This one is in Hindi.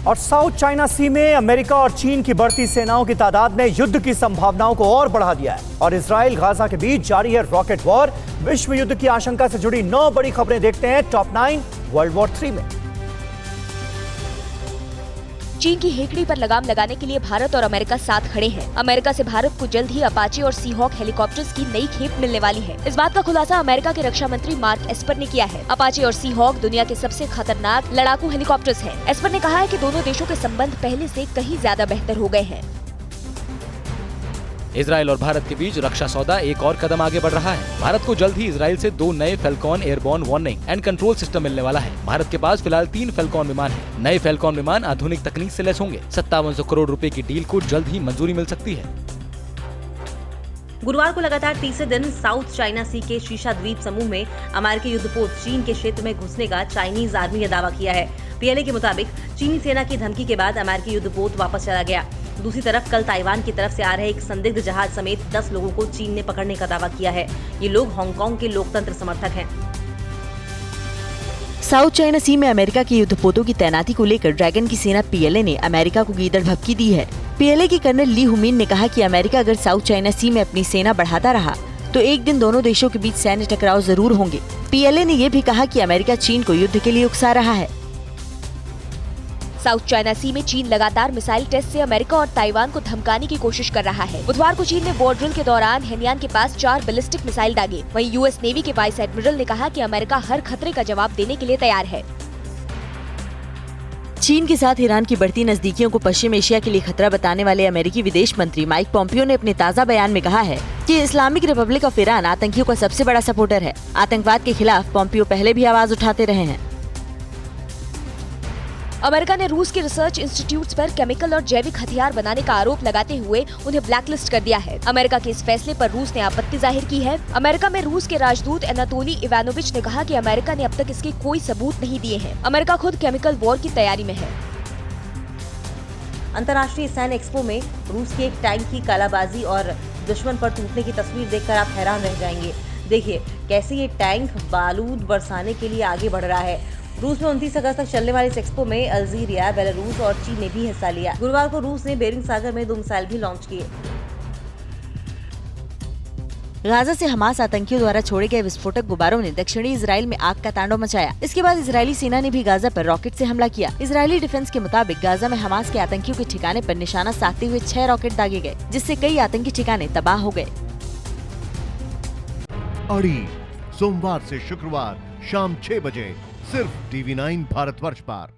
और साउथ चाइना सी में अमेरिका और चीन की बढ़ती सेनाओं की तादाद ने युद्ध की संभावनाओं को और बढ़ा दिया है और इजराइल गाजा के बीच जारी है रॉकेट वॉर। विश्व युद्ध की आशंका से जुड़ी 9 बड़ी खबरें देखते हैं टॉप 9 वर्ल्ड वॉर 3 में। चीन की हेकड़ी पर लगाम लगाने के लिए भारत और अमेरिका साथ खड़े हैं। अमेरिका से भारत को जल्द ही अपाचे और सीहॉक हेलीकॉप्टर्स की नई खेप मिलने वाली है। इस बात का खुलासा अमेरिका के रक्षा मंत्री मार्क एस्पर ने किया है। अपाचे और सीहॉक दुनिया के सबसे खतरनाक लड़ाकू हेलीकॉप्टर्स हैं। एस्पर ने कहा है कि दोनों देशों के संबंध पहले से कहीं ज्यादा बेहतर हो गए हैं। इजराइल और भारत के बीच रक्षा सौदा एक और कदम आगे बढ़ रहा है। भारत को जल्द ही इजराइल से 2 नए Falcon airborne warning and control system मिलने वाला है। भारत के पास फिलहाल 3 फैल्कॉन विमान हैं। नए फैल्कॉन विमान आधुनिक तकनीक से लैस होंगे। 5700 करोड़ रुपए की डील को जल्द ही मंजूरी मिल सकती है। गुरुवार को लगातार तीसरे दिन साउथ चाइना सी के शीशा द्वीप समूह में अमेरिकी युद्धपोत चीन के क्षेत्र में घुसने का चाइनीज आर्मी ने दावा किया है। पीएलए के मुताबिक चीनी सेना की धमकी के बाद अमेरिकी युद्धपोत वापस चला गया। दूसरी तरफ कल ताइवान की तरफ से आ रहे एक संदिग्ध जहाज समेत 10 लोगों को चीन ने पकड़ने का दावा किया है। ये लोग हांगकांग के लोकतंत्र समर्थक हैं। साउथ चाइना सी में अमेरिका के युद्धपोतों की तैनाती को लेकर ड्रैगन की सेना पीएलए ने अमेरिका को गीदड़ भभकी दी है। पीएलए के कर्नल ली हुमिन ने कहा कि अमेरिका अगर साउथ चाइना सी में अपनी सेना बढ़ाता रहा तो एक दिन दोनों देशों के बीच सैन्य टकराव जरूर होंगे। पीएलए ने ये भी कहा कि अमेरिका चीन को युद्ध के लिए उकसा रहा है। साउथ चाइना सी में चीन लगातार मिसाइल टेस्ट से अमेरिका और ताइवान को धमकाने की कोशिश कर रहा है। बुधवार को चीन ने बोर्ड ड्रिल के दौरान हेनियान के पास 4 बैलिस्टिक मिसाइल दागे। वहीं यूएस नेवी के वाइस एडमिरल ने कहा कि अमेरिका हर खतरे का जवाब देने के लिए तैयार है। चीन के साथ ईरान की बढ़ती नजदीकियों को पश्चिम एशिया के लिए खतरा बताने वाले अमेरिकी विदेश मंत्री माइक पॉम्पियो ने अपने ताज़ा बयान में कहा है कि इस्लामिक रिपब्लिक ऑफ ईरान आतंकियों का सबसे बड़ा सपोर्टर है। आतंकवाद के खिलाफ पॉम्पियो पहले भी आवाज उठाते रहे हैं। अमेरिका ने रूस के रिसर्च इंस्टीट्यूट्स पर केमिकल और जैविक हथियार बनाने का आरोप लगाते हुए उन्हें ब्लैकलिस्ट कर दिया है। अमेरिका के इस फैसले पर रूस ने आपत्ति जाहिर की है। अमेरिका में रूस के राजदूत एनातोली इवानोविच ने कहा कि अमेरिका ने अब तक इसके कोई सबूत नहीं दिए हैं। अमेरिका खुद केमिकल वॉर की तैयारी में है। अंतर्राष्ट्रीय सैन्य एक्सपो में रूस के एक टैंक की कालाबाजी और दुश्मन पर टूटने की तस्वीर देखकर आप हैरान रह जाएंगे। देखिए कैसे ये टैंक बारूद बरसाने के लिए आगे बढ़ रहा है। रूस में 29 अगस्त तक चलने वाले इस एक्सपो में अल्जीरिया, बेलारूस और चीन ने भी हिस्सा लिया। गुरुवार को रूस ने बेरिंग सागर में 2 मिसाइल भी लॉन्च किए। गाजा से हमास आतंकियों द्वारा छोड़े गए विस्फोटक गुब्बारों ने दक्षिणी इजराइल में आग का तांडव मचाया। इसके बाद इजरायली सेना ने भी गाजा पर रॉकेट से हमला किया। इजरायली डिफेंस के मुताबिक गाजा में हमास के आतंकियों के ठिकाने पर निशाना साधते हुए 6 रॉकेट दागे गए, जिससे कई आतंकी ठिकाने तबाह हो गए। अड़ी सोमवार से शुक्रवार शाम 6 बजे सिर्फ TV9 भारतवर्ष पर।